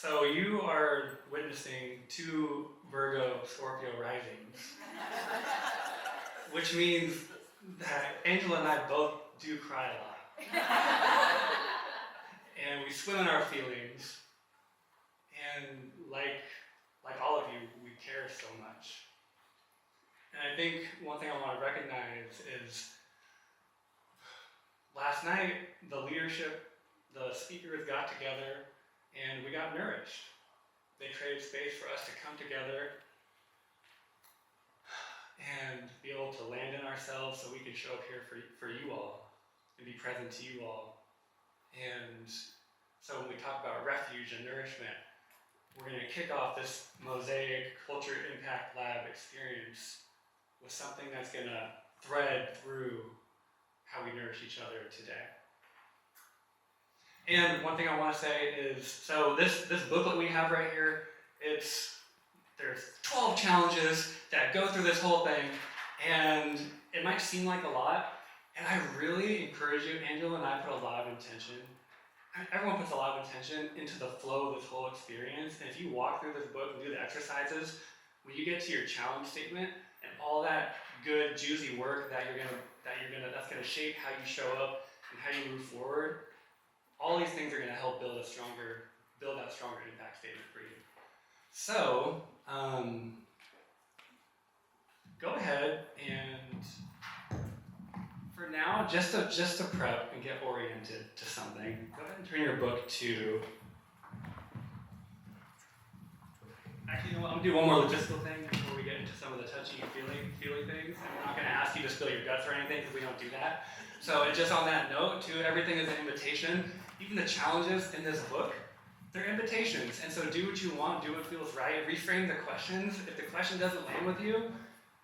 So you are witnessing two Virgo Scorpio risings, which means that Angela and I both do cry a lot. And we swim in our feelings, and like all of you, we care so much. And I think one thing I want to recognize is last night, the leadership, the speakers got together and we got nourished. They created space for us to come together and be able to land in ourselves so we can show up here for you all and be present to you all. And so when we talk about refuge and nourishment, we're going to kick off this Mosaic Culture Impact Lab experience with something that's going to thread through how we nourish each other today. And one thing I want to say is, so this booklet we have right here, there's 12 challenges that go through this whole thing, and it might seem like a lot, and I really encourage you, Angela and I put a lot of intention, everyone puts a lot of intention into the flow of this whole experience, and if you walk through this book and do the exercises, when you get to your challenge statement, and all that good, juicy work that's gonna shape how you show up and how you move forward, all these things are gonna help build that stronger impact statement for you. So, go ahead and for now, just to prep and get oriented to something, go ahead and turn your book to. Actually, you know what? I'm gonna do one more logistical thing before we get into some of the touchy feely things. And we're not gonna ask you to spill your guts or anything because we don't do that. So just on that note, too, everything is an invitation. Even the challenges in this book, they're invitations. And so do what you want, do what feels right, reframe the questions. If the question doesn't land with you,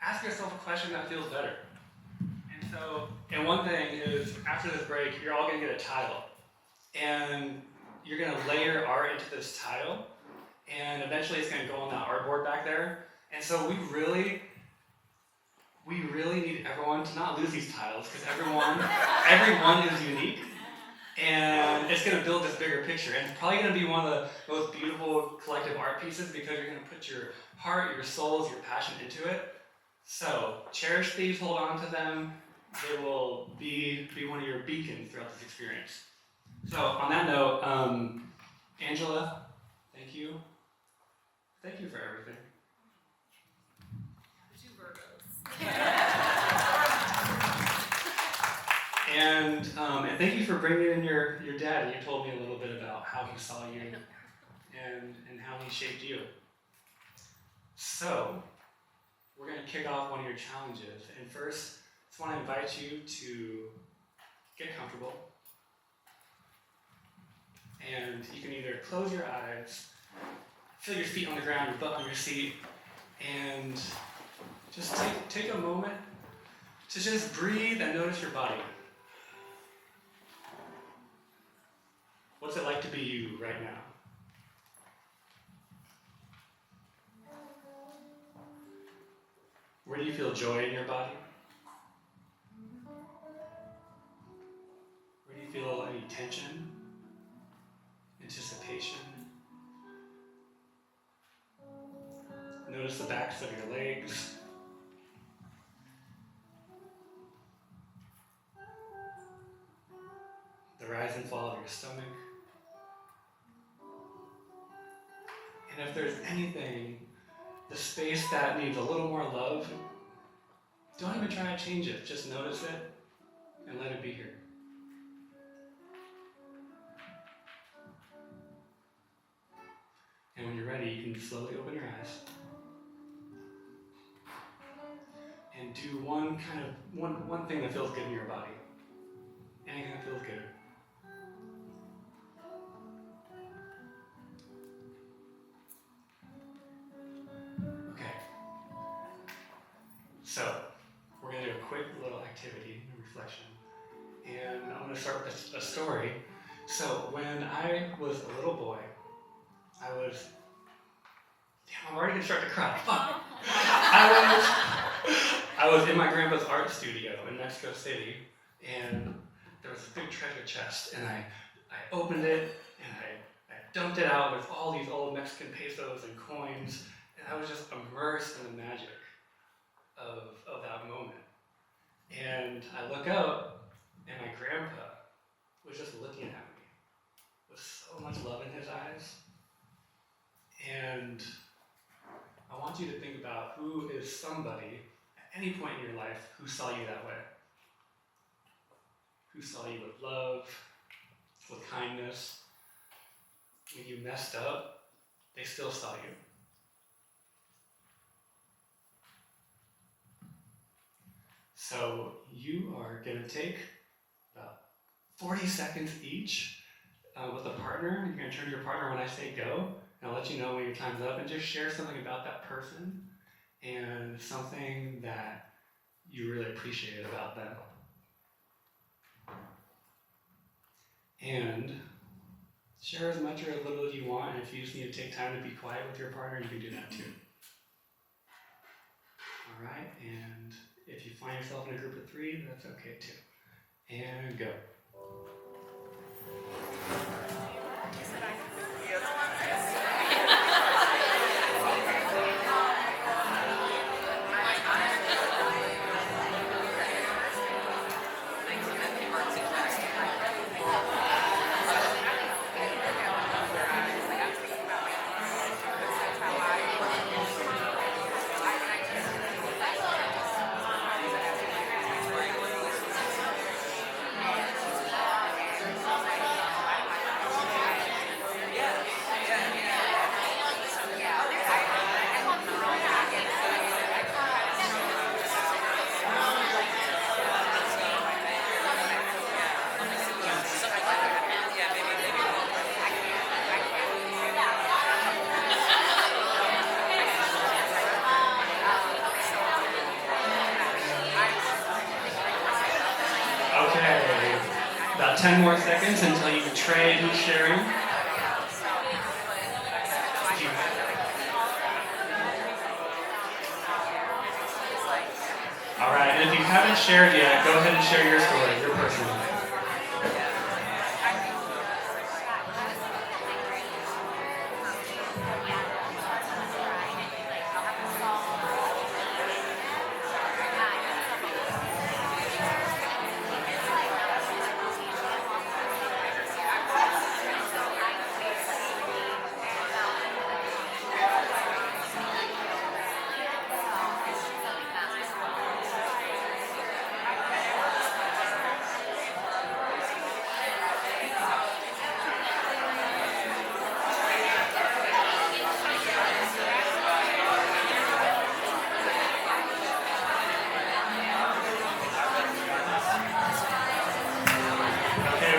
ask yourself a question that feels better. And one thing is, after this break, you're all gonna get a tile. And you're gonna layer art into this tile. And eventually it's gonna go on that artboard back there. And so we really need everyone to not lose these tiles, because everyone is unique. And it's gonna build this bigger picture. And it's probably gonna be one of the most beautiful collective art pieces because you're gonna put your heart, your souls, your passion into it. So cherish these, hold on to them. They will be one of your beacons throughout this experience. So on that note, Angela, thank you. Thank you for everything. Two Virgos. And thank you for bringing in your dad. You told me a little bit about how he saw you and how he shaped you. So we're going to kick off one of your challenges. And first, I just want to invite you to get comfortable. And you can either close your eyes, feel your feet on the ground, your butt on your seat, and just take a moment to just breathe and notice your body. What's it like to be you right now? Where do you feel joy in your body? Where do you feel any tension, anticipation? Notice the backs of your legs. The rise and fall of your stomach. And if there's anything, the space that needs a little more love, don't even try to change it. Just notice it and let it be here. And when you're ready, you can slowly open your eyes. And do one thing that feels good in your body. Anything that feels good. Okay. So, we're going to do a quick little activity, reflection. And I'm going to start with a story. So, when I was a little boy, I'm already going to start to cry. Fuck. I was in my grandpa's art studio in Mexico City, and there was a big treasure chest, and I opened it, and I dumped printed out with all these old Mexican pesos and coins, and I was just immersed in the magic of that moment. And I look up, and my grandpa was just looking at me with so much love in his eyes. And I want you to think about who is somebody at any point in your life who saw you that way. Who saw you with love, with kindness. When you messed up, they still saw you. So you are going to take about 40 seconds each with a partner. You're going to turn to your partner when I say go, and I'll let you know when your time's up, and just share something about that person and something that you really appreciated about them. And share as much or as little as you want, and if you just need to take time to be quiet with your partner, you can do that too. All right, and if you find yourself in a group of 3, that's okay too. And go. Okay, about 10 more seconds until you trade who's sharing. All right, and if you haven't shared yet, go ahead and share your story, your personal.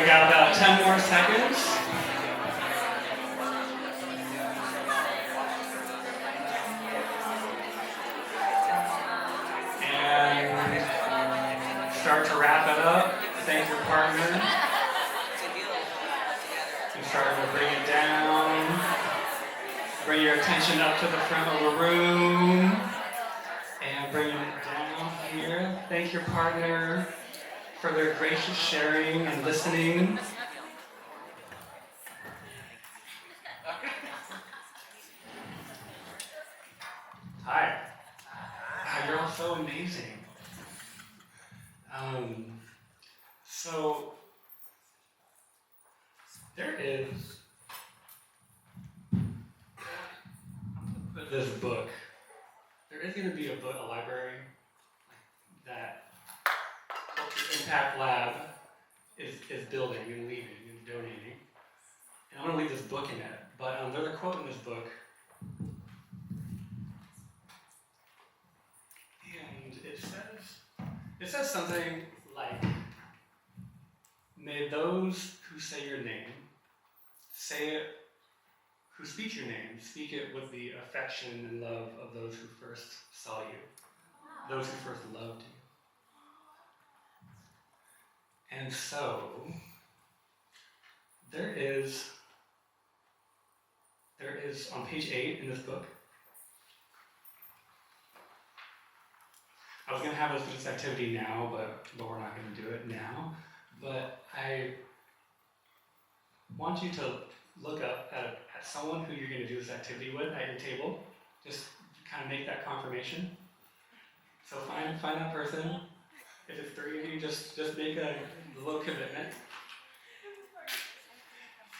Got about 10 more seconds. And start to wrap it up. Thank your partner. You start to bring it down. Bring your attention up to the front of the room. And bring it down here. Thank your partner for their gracious sharing and listening. Hi. Wow, you're all so amazing. So there is this book. There is going to be a library that Impact Lab is building and leaving and donating. And I'm going to leave this book in it. But there's a quote in this book. And it says something like, may those who say your name, who speak your name, speak it with the affection and love of those who first saw you, those who first loved you. And so, there is on page 8 in this book, I was going to have us do this activity now, but we're not going to do it now. But I want you to look up at someone who you're going to do this activity with at your table. Just kind of make that confirmation. So find that person. If it's 3 of you, just make a little commitment.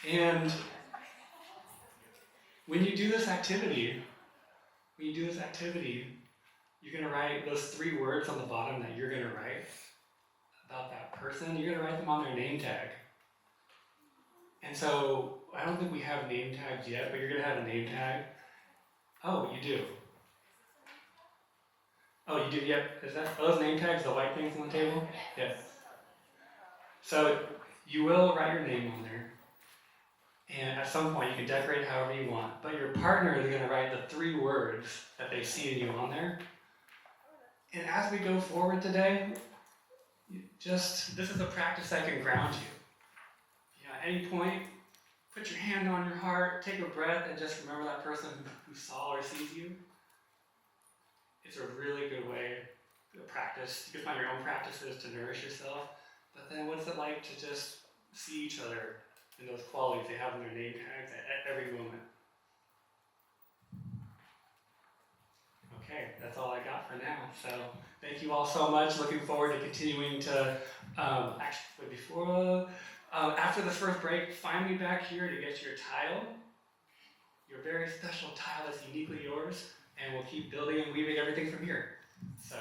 And when you do this activity, you're going to write those 3 words on the bottom that you're going to write about that person. You're going to write them on their name tag. And so, I don't think we have name tags yet, but you're going to have a name tag. Oh, you do. Oh, you do, yep. Are those name tags the white things on the table? Yes. So, you will write your name on there. And at some point, you can decorate however you want. But your partner is going to write the 3 words that they see in you on there. And as we go forward today, this is a practice that can ground you. At any point, put your hand on your heart, take a breath, and just remember that person who saw or sees you. It's a really good way to practice. You can find your own practices to nourish yourself. But then what's it like to just see each other in those qualities they have in their name tags at every moment? Okay, that's all I got for now. So thank you all so much. Looking forward to continuing to, after the first break, find me back here to get your tile, your very special tile that's uniquely yours, and we'll keep building and weaving everything from here. So.